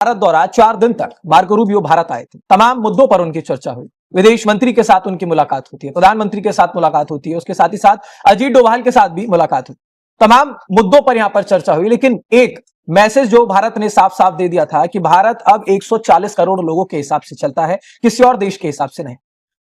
भारत दौरा 4 दिन तक मार्को रूबियो भारत आए थे। तमाम मुद्दों पर उनकी चर्चा हुई। विदेश मंत्री के साथ उनकी मुलाकात होती है, प्रधानमंत्री के साथ मुलाकात होती है, उसके साथ ही साथ अजीत डोभाल के साथ भी मुलाकात हुई। तमाम मुद्दों पर यहां पर चर्चा हुई, लेकिन एक मैसेज जो भारत ने साफ साफ दे दिया था कि भारत अब 140 करोड़ लोगों के हिसाब से चलता है, किसी और देश के हिसाब से नहीं।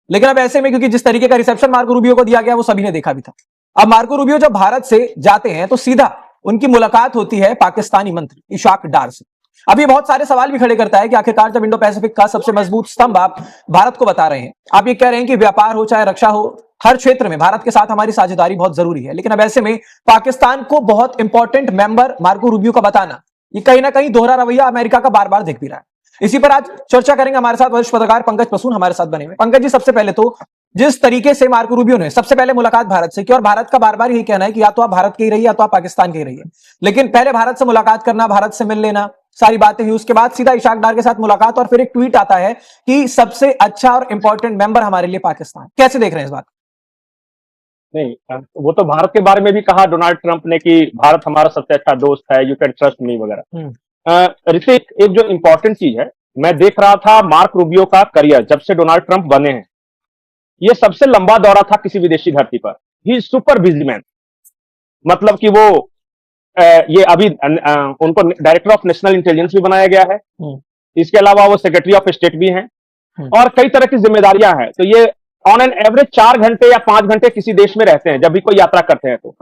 लेकिन अब ऐसे में क्योंकि जिस तरीके का रिसेप्शन मार्को रूबियो को दिया गया वो सभी ने देखा भी था। अब मार्को रूबियो जब भारत से जाते हैं तो सीधा उनकी मुलाकात होती है पाकिस्तानी मंत्री इशाक डार से। अब ये बहुत सारे सवाल भी खड़े करता है कि आखिरकार जब इंडो पैसिफिक का सबसे मजबूत स्तंभ आप भारत को बता रहे हैं, आप ये कह रहे हैं कि व्यापार हो चाहे रक्षा हो, हर क्षेत्र में भारत के साथ हमारी साझेदारी बहुत जरूरी है, लेकिन अब ऐसे में पाकिस्तान को बहुत इंपॉर्टेंट मेंबर मार्को रूबियो का बताना, ये कहीं ना कहीं दोहरा रवैया अमेरिका का बार बार दिख भी रहा है। इसी पर आज चर्चा करेंगे। हमारे साथ वरिष्ठ पत्रकार पंकज पसून हमारे साथ बने हुए। पंकज जी, सबसे पहले तो जिस तरीके से मार्को रूबियो ने सबसे पहले मुलाकात भारत से की, और भारत का बार बार यही कहना है कि या तो आप भारत के ही रहिए या तो आप पाकिस्तान के ही रहिए, लेकिन पहले भारत से मुलाकात करना, भारत से मिल लेना, सारी बातें हुई, उसके बाद सीधा इशाक डार के साथ मुलाकात, और फिर एक ट्वीट आता है कि सबसे अच्छा और इंपॉर्टेंट मेंबर हमारे लिए पाकिस्तान। कैसे देख रहे हैं इस बात? नहीं, वो तो भारत के बारे में भी कहा डोनाल्ड ट्रंप ने कि भारत हमारा सबसे अच्छा दोस्त है, यू कैन ट्रस्ट मी वगैरह। ऋतिक, एक जो इंपॉर्टेंट चीज है, मैं देख रहा था मार्क रूबियो का करियर जब से डोनाल्ड ट्रंप बने हैं, ये सबसे लंबा दौरा था किसी विदेशी धरती पर। He is super busy man. मतलब कि वो ये अभी उनको डायरेक्टर ऑफ नेशनल इंटेलिजेंस भी बनाया गया है। इसके अलावा वो सेक्रेटरी ऑफ स्टेट भी हैं और कई तरह की जिम्मेदारियां हैं। तो ये ऑन एन एवरेज 4 घंटे या 5 घंटे किसी देश में रहते हैं जब भी कोई यात्रा करते हैं तो,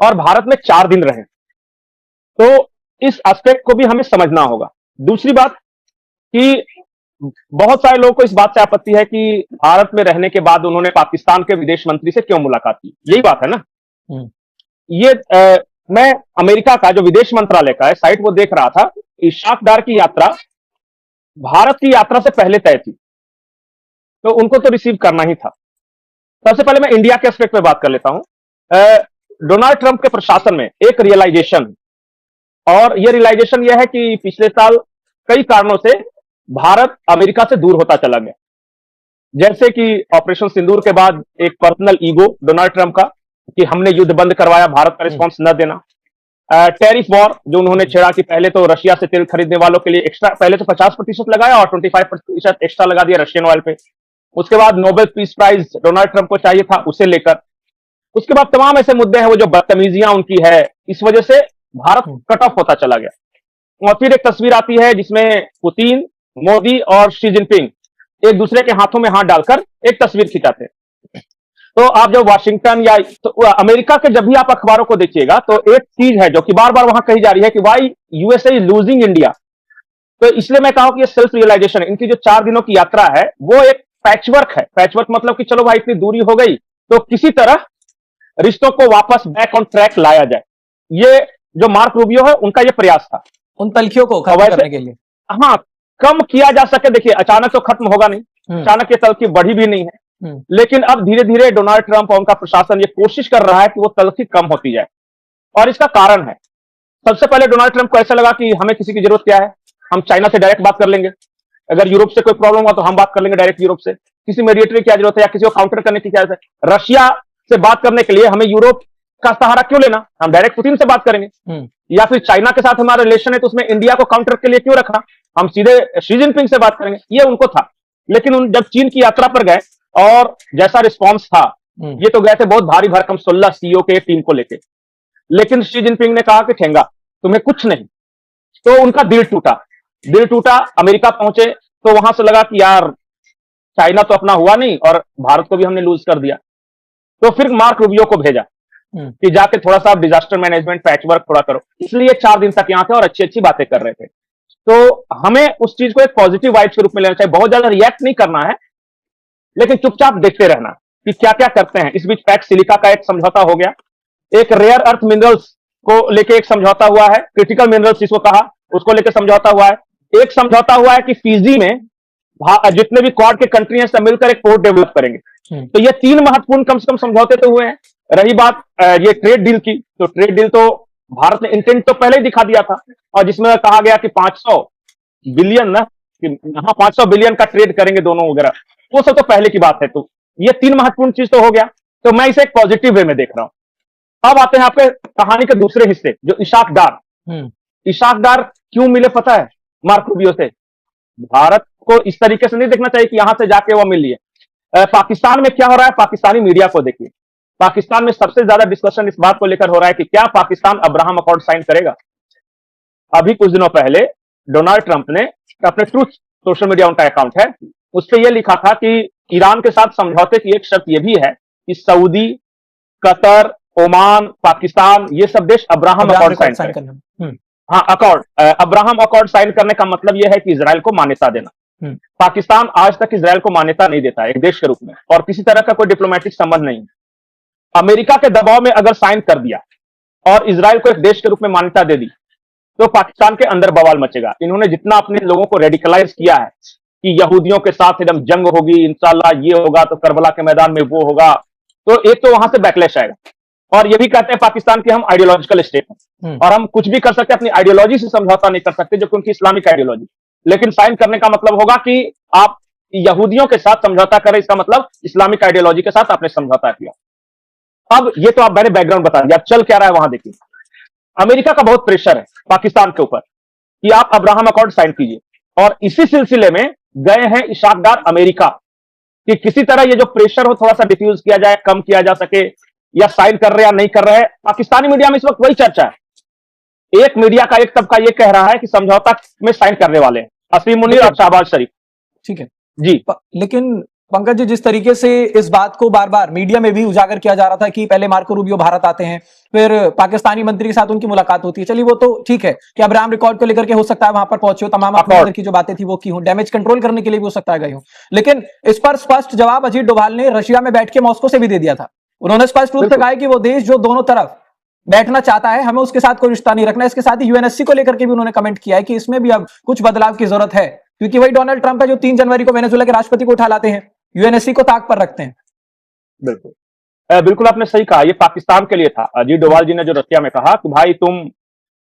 और भारत में 4 दिन रहे। तो इस एस्पेक्ट को भी हमें समझना होगा। दूसरी बात कि बहुत सारे लोगों को इस बात से आपत्ति है कि भारत में रहने के बाद उन्होंने पाकिस्तान के विदेश मंत्री से क्यों मुलाकात की। यही बात है ना। ये मैं अमेरिका का जो विदेश मंत्रालय का है साइट वो देख रहा था, इशाक डार की यात्रा भारत की यात्रा से पहले तय थी, तो उनको तो रिसीव करना ही था। सबसे पहले मैं इंडिया के एस्पेक्ट पे बात कर लेता हूं। डोनाल्ड ट्रंप के प्रशासन में एक रियलाइजेशन, और यह रियलाइजेशन यह है कि पिछले साल कई कारणों से भारत अमेरिका से दूर होता चला गया। जैसे कि ऑपरेशन सिंदूर के बाद एक पर्सनल ईगो डोनाल्ड ट्रंप का कि हमने युद्ध बंद करवाया, भारत का रिस्पॉन्स न देना। टैरिफ वॉर जो उन्होंने छेड़ा कि पहले तो रशिया से तेल खरीदने वालों के लिए एक्स्ट्रा, पहले तो 50% लगाया और 25% एक्स्ट्रा लगा दिया रशियन ऑयल पे। उसके बाद Nobel peace prize Donald Trump को चाहिए था, उसे लेकर। उसके बाद तमाम ऐसे मुद्दे हैं, वो जो बदतमीजियां उनकी है, इस वजह से भारत कट ऑफ होता चला गया। और फिर एक तस्वीर आती है जिसमें पुतिन, मोदी और शी जिनपिंग एक दूसरे के हाथों में हाथ डालकर एक तस्वीर खिंचाते हैं। तो आप जब वाशिंगटन या तो अमेरिका के जब भी आप अखबारों को देखिएगा तो एक चीज है जो कि बार बार वहां कही जा रही है कि why USA is losing India. तो इसलिए मैं कहूं कि ये सेल्फ रियलाइजेशन, इनकी जो 4 दिनों की यात्रा है वो एक पैचवर्क है। पैचवर्क मतलब कि चलो भाई इतनी दूरी हो गई तो किसी तरह रिश्तों को वापस बैक ऑन ट्रैक लाया जाए। ये जो मार्क रूबियो है उनका ये प्रयास था उन तलखियों को खत्म करने के लिए। हाँ, कम किया जा सके। देखिए, अचानक तो खत्म होगा नहीं, अचानक ये तलखी बढ़ी भी नहीं है, लेकिन अब धीरे धीरे डोनाल्ड ट्रंप और उनका प्रशासन ये कोशिश कर रहा है कि वो तलखी कम होती जाए। और इसका कारण है, सबसे पहले डोनाल्ड ट्रंप को ऐसा लगा कि हमें किसी की जरूरत क्या है, हम चाइना से डायरेक्ट बात कर लेंगे। अगर यूरोप से कोई प्रॉब्लम हुआ तो हम बात कर लेंगे डायरेक्ट यूरोप से। किसी मीडिएटर की क्या जरूरत है या किसी को काउंटर करने की क्या जरूरत है। रशिया से बात करने के लिए हमें यूरोप का सहारा क्यों लेना, हम डायरेक्ट पुतिन से बात करेंगे। या फिर चाइना के साथ हमारा रिलेशन है तो उसमें इंडिया को काउंटर के लिए क्यों रखना, हम सीधे शी जिनपिंग से बात करेंगे। ये उनको था। लेकिन जब चीन की यात्रा पर गए और जैसा रिस्पॉन्स था, ये तो गए थे बहुत भारी भरकम 16 सीईओ के टीम को लेके, लेकिन शी जिनपिंग ने कहा कि ठेंगा तुम्हें कुछ नहीं। तो उनका दिल टूटा। अमेरिका पहुंचे तो वहां से लगा कि यार चाइना तो अपना हुआ नहीं और भारत को भी हमने लूज कर दिया। तो फिर मार्क रूबियो को भेजा कि जाके थोड़ा सा डिजास्टर मैनेजमेंट पैचवर्क थोड़ा करो। इसलिए 4 दिन तक यहाँ थे और अच्छी अच्छी बातें कर रहे थे। तो हमें उस चीज को एक पॉजिटिव वाइब के रूप में लेना चाहिए। बहुत ज्यादा रिएक्ट नहीं करना है, लेकिन चुपचाप देखते रहना कि क्या क्या करते हैं। इस बीच पैक्स सिलिका का एक समझौता हो गया, एक रेयर अर्थ मिनरल्स को लेके एक समझौता हुआ है, क्रिटिकल मिनरल्स जिसको कहा, उसको लेके समझौता हुआ है। एक समझौता हुआ है कि फिजी में जितने भी क्वाड के कंट्री हैं सब मिलकर एक पोर्ट डेवलप करेंगे। तो ये 3 महत्वपूर्ण कम से कम समझौते तो हुए हैं। रही बात ये ट्रेड डील की, तो ट्रेड डील तो भारत ने इंटेंट तो पहले ही दिखा दिया था, और जिसमें कहा गया कि 500 बिलियन ना, कि हाँ 500 बिलियन का ट्रेड करेंगे दोनों वगैरह, वो सब तो पहले की बात है। तो ये 3 महत्वपूर्ण चीज तो हो गया। तो मैं इसे एक पॉजिटिव वे में देख रहा हूं। अब आते हैं आपके कहानी के दूसरे हिस्से, जो इशाक डार। इशाक डार क्यों मिले पता है? मार्क रूबियो से। भारत को इस तरीके से नहीं देखना चाहिए कि यहां से जाके वो मिल लिए। पाकिस्तान में क्या हो रहा है, पाकिस्तानी मीडिया को देखिए। पाकिस्तान में सबसे ज्यादा डिस्कशन इस बात को लेकर हो रहा है कि क्या पाकिस्तान अब्राहम अकॉर्ड साइन करेगा। अभी कुछ दिनों पहले डोनाल्ड ट्रंप ने अपने ट्रूथ सोशल मीडिया उनका अकाउंट है, उस पर यह लिखा था कि ईरान के साथ समझौते की एक शर्त यह भी है कि सऊदी, कतर, ओमान, पाकिस्तान, ये सब देश अब्राहम अकॉर्ड साइन करें। हाँ, अकॉर्ड, अब्राहम अकॉर्ड साइन करने का मतलब यह है कि इजराइल को मान्यता देना। पाकिस्तान आज तक इजराइल को मान्यता नहीं देता है एक देश के रूप में, और किसी तरह का कोई डिप्लोमेटिक संबंध नहीं है। अमेरिका के दबाव में अगर साइन कर दिया और इजराइल को एक देश के रूप में मान्यता दे दी तो पाकिस्तान के अंदर बवाल मचेगा। इन्होंने जितना अपने लोगों को रेडिकलाइज किया है कि यहूदियों के साथ एकदम जंग होगी, इंशाल्लाह ये होगा तो करबला के मैदान में वो होगा, तो एक तो वहां से बैकलैश आएगा। और ये भी कहते हैं पाकिस्तान की हम आइडियोलॉजिकल स्टेट हैं और हम कुछ भी कर सकते हैं, अपनी आइडियोलॉजी से समझौता नहीं कर सकते जो कि उनकी इस्लामिक आइडियोलॉजी। लेकिन साइन करने का मतलब होगा कि आप यहूदियों के साथ समझौता करें, इसका मतलब इस्लामिक आइडियोलॉजी के साथ आपने समझौता किया। अब ये तो आप मैंने बैकग्राउंड बता दिया, अब चल क्या रहा है वहां देखिए। अमेरिका का बहुत प्रेशर है पाकिस्तान के ऊपर कि आप अब्राहम अकॉर्ड साइन कीजिए, और इसी सिलसिले में गए हैं इशाक डार अमेरिका कि किसी तरह ये जो प्रेशर हो थोड़ा सा डिफ्यूज किया जाए, कम किया जा सके, या साइन कर रहे या नहीं कर रहे। पाकिस्तानी मीडिया में इस वक्त वही चर्चा है। एक मीडिया का एक तबका ये कह रहा है कि समझौता में साइन करने वाले हैं असीम मुनीर और शहबाज शरीफ। ठीक है जी, लेकिन पंकज जी, जिस तरीके से इस बात को बार बार मीडिया में भी उजागर किया जा रहा था कि पहले मार्को रूबियो भारत आते हैं, फिर पाकिस्तानी मंत्री के साथ उनकी मुलाकात होती है, चलिए वो तो ठीक है कि अब्राहम रिकॉर्ड को लेकर के हो सकता है वहां पर पहुंचे हो, तमाम अपने अंदर की जो बातें थी वो की हो, डैमेज कंट्रोल करने के लिए भी हो सकता है गए हो, लेकिन इस पर स्पष्ट जवाब अजीत डोभाल ने रशिया में बैठ के मॉस्को से भी दे दिया था। उन्होंने स्पष्ट रूप से कहा कि वो देश जो दोनों तरफ बैठना चाहता है, हमें उसके साथ कोई रिश्ता नहीं रखना। इसके साथ ही यूएनएससी को लेकर के भी उन्होंने कमेंट किया है कि इसमें भी अब कुछ बदलाव की जरूरत है, क्योंकि वही डोनाल्ड ट्रंप है जो 3 जनवरी को वेनेजुएला के राष्ट्रपति को उठा लाते हैं, यूएनएससी को ताक पर रखते हैं। बिल्कुल आपने सही कहा, ये पाकिस्तान के लिए था। अजीत डोभाल जी ने जो रशिया में कहा कि भाई तुम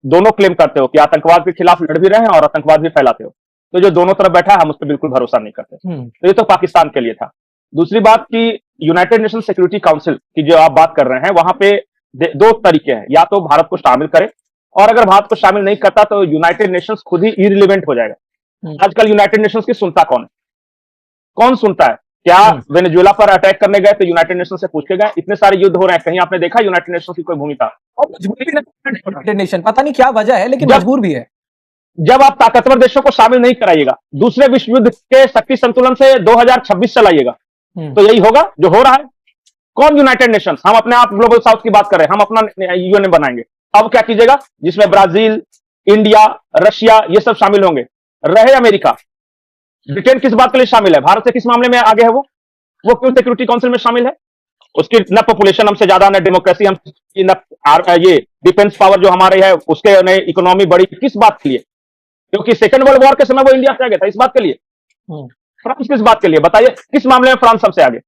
दोनों क्लेम करते हो कि आतंकवाद के खिलाफ लड़ भी रहे हैं और आतंकवाद भी फैलाते हो, तो जो दोनों तरफ बैठा है हम उस पर बिल्कुल भरोसा नहीं करते। तो ये तो पाकिस्तान के लिए था। दूसरी बात की यूनाइटेड नेशन सिक्योरिटी काउंसिल की जो आप बात कर रहे हैं, वहां पे 2 तरीके हैं, या तो भारत को शामिल करे, और अगर भारत को शामिल नहीं करता तो यूनाइटेड नेशंस खुद ही इरिलेवेंट हो जाएगा। आजकल यूनाइटेड नेशंस की सुनता कौन है? कौन सुनता है? क्या वेनेजुएला पर अटैक करने गए तो यूनाइटेड नेशन से पूछ के गए? इतने सारे युद्ध हो रहे हैं, कहीं आपने देखा यूनाइटेड नेशन की कोई भूमिका? यूनाइटेड नेशन पता नहीं क्या वजह है, लेकिन मजबूर भी है। जब आप ताकतवर देशों को शामिल नहीं कराइएगा, दूसरे विश्व युद्ध के शक्ति संतुलन से 2026 चलाइएगा, तो यही होगा जो हो रहा है। कौन यूनाइटेड नेशंस? हम अपने आप ग्लोबल साउथ की बात कर रहे हैं, हम अपना यूएनए बनाएंगे। अब क्या कीजिएगा, जिसमें ब्राजील, इंडिया, रशिया ये सब शामिल होंगे। रहे अमेरिका, ब्रिटेन किस बात के लिए शामिल है? भारत से किस मामले में आगे है? वो क्यों सिक्योरिटी काउंसिल में शामिल है? उसकी न पॉपुलेशन हमसे ज्यादा, न डेमोक्रेसी हम, न ये डिफेंस पावर जो हमारे है उसके, न इकोनॉमी बड़ी, किस बात के लिए? क्योंकि सेकंड वर्ल्ड वॉर के समय वो इंडिया से आगे था, इस बात के लिए। फ्रांस किस बात के लिए? बताइए, किस मामले में फ्रांस सबसे आगे?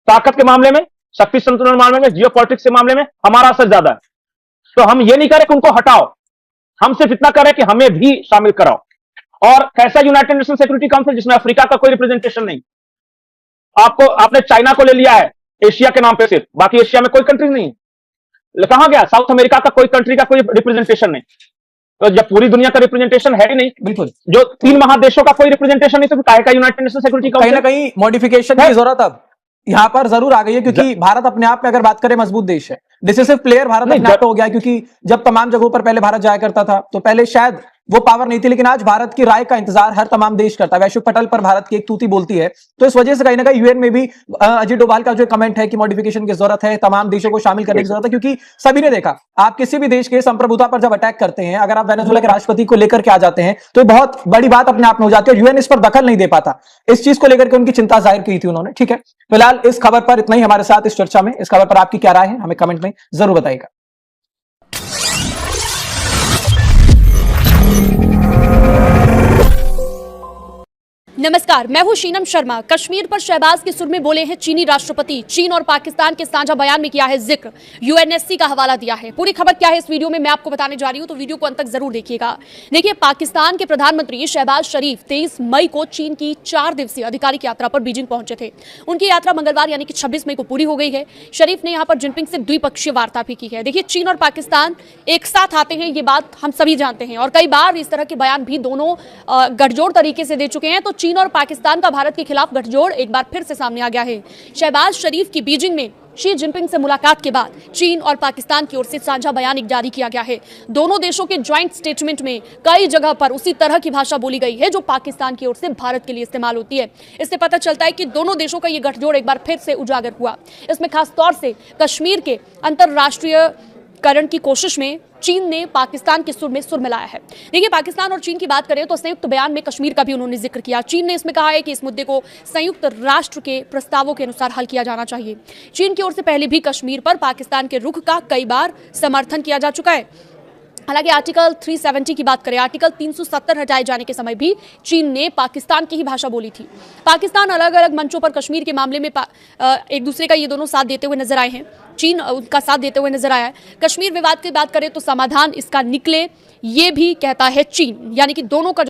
ताकत के मामले में, शक्ति संतुलन मामले में, जियोपॉलिटिक्स के मामले में हमारा असर ज्यादा है। तो हम ये नहीं करें कि उनको हटाओ, हम सिर्फ इतना करें कि हमें भी शामिल कराओ। और कैसा यूनाइटेड नेशन सिक्योरिटी काउंसिल जिसमें अफ्रीका का कोई रिप्रेजेंटेशन नहीं? आपने चाइना को ले लिया है एशिया के नाम पे सिर्फ, बाकी एशिया में कोई कंट्री नहीं है। कहां गया? साउथ अमेरिका का कोई कंट्री का कोई रिप्रेजेंटेशन नहीं। तो जब पूरी दुनिया का रिप्रेजेंटेशन है ही नहीं, बिल्कुल, जो 3 महादेशों का कोई रिप्रेजेंटेशन नहीं, तो काहे का यूनाइटेड नेशन सिक्योरिटी काउंसिल? कहीं ना कहीं मॉडिफिकेशन की जरूरत अब यहां पर जरूर आ गई है, क्योंकि भारत अपने आप में अगर बात करें मजबूत देश है, डिसिसिव प्लेयर भारत अपने आप हो गया। क्योंकि जब तमाम जगहों पर पहले भारत जाया करता था तो पहले शायद वो पावर नहीं थी, लेकिन आज भारत की राय का इंतजार हर तमाम देश करता है। वैश्विक पटल पर भारत की एक तूती बोलती है, तो इस वजह से कहीं ना कहीं यूएन में भी अजीत डोभाल का जो कमेंट है कि मॉडिफिकेशन की जरूरत है, तमाम देशों को शामिल करने की जरूरत है। क्योंकि सभी ने देखा, आप किसी भी देश के संप्रभुता पर जब अटैक करते हैं, अगर आप वेनेजुएला के राष्ट्रपति को लेकर के आ जाते हैं तो बहुत बड़ी बात अपने आप में हो जाती है। यूएन इस पर दखल नहीं दे पाता। इस चीज को लेकर के उनकी चिंता जाहिर की थी उन्होंने। ठीक है, फिलहाल इस खबर पर इतना ही हमारे साथ इस चर्चा में। इस खबर पर आपकी क्या राय है, हमें कमेंट में जरूर बताइएगा। नमस्कार, मैं हूं शीनम शर्मा। कश्मीर पर शहबाज के सुर में बोले हैं चीनी राष्ट्रपति। चीन और पाकिस्तान के साझा बयान में किया है जिक्र, यूएनएससी का हवाला दिया है। पूरी खबर क्या है इस वीडियो में मैं आपको बताने जा रही हूं, तो वीडियो को अंत तक जरूर देखिएगा। देखिए, पाकिस्तान के प्रधानमंत्री शहबाज शरीफ 23 मई को चीन की 4 दिवसीय आधिकारिक यात्रा पर बीजिंग पहुंचे थे। उनकी यात्रा मंगलवार यानी कि 26 मई को पूरी हो गई है। शरीफ ने यहां पर जिनपिंग से द्विपक्षीय वार्ता भी की है। देखिए, चीन और पाकिस्तान एक साथ आते हैं, ये बात हम सभी जानते हैं, और कई बार इस तरह के बयान भी दोनों गठजोड़ तरीके से दे चुके हैं। तो चीन और पाकिस्तान का भारत के खिलाफ गठजोड़ एक बार फिर से सामने आ गया है। शहबाज शरीफ की बीजिंग में शी जिनपिंग से मुलाकात के बाद चीन और पाकिस्तान की ओर से साझा बयान एक जारी किया गया है। दोनों देशों के ज्वाइंट स्टेटमेंट में कई जगह पर उसी तरह की भाषा बोली गई है जो पाकिस्तान की ओर से भारत के लिए इस्तेमाल होती है। इससे पता चलता है कि दोनों देशों का यह गठजोड़ एक बार फिर से उजागर हुआ। इसमें खास तौर से कश्मीर के अंतरराष्ट्रीयकरण की कोशिश में चीन ने पाकिस्तान के सुर में सुर मिलाया है। देखिए, पाकिस्तान और चीन की बात करें तो संयुक्त बयान में कश्मीर का भी उन्होंने जिक्र किया। चीन ने इसमें कहा है कि इस मुद्दे को संयुक्त राष्ट्र के प्रस्तावों के अनुसार हल किया जाना चाहिए। चीन की ओर से पहले भी कश्मीर पर पाकिस्तान के रुख का कई बार समर्थन किया जा चुका है। हालांकि आर्टिकल 370 की बात करें, आर्टिकल 370 हटाए जाने के समय भी चीन ने पाकिस्तान की ही भाषा बोली थी। पाकिस्तान अलग अलग मंचों पर कश्मीर के मामले में एक दूसरे का ये दोनों साथ देते हुए नजर आए हैं। चीन उनका साथ देते हुए नजर आया है। कश्मीर विवाद की बात करें तो समाधान इसका निकले, ये भी कहता है चीन, यानी कि दोनों का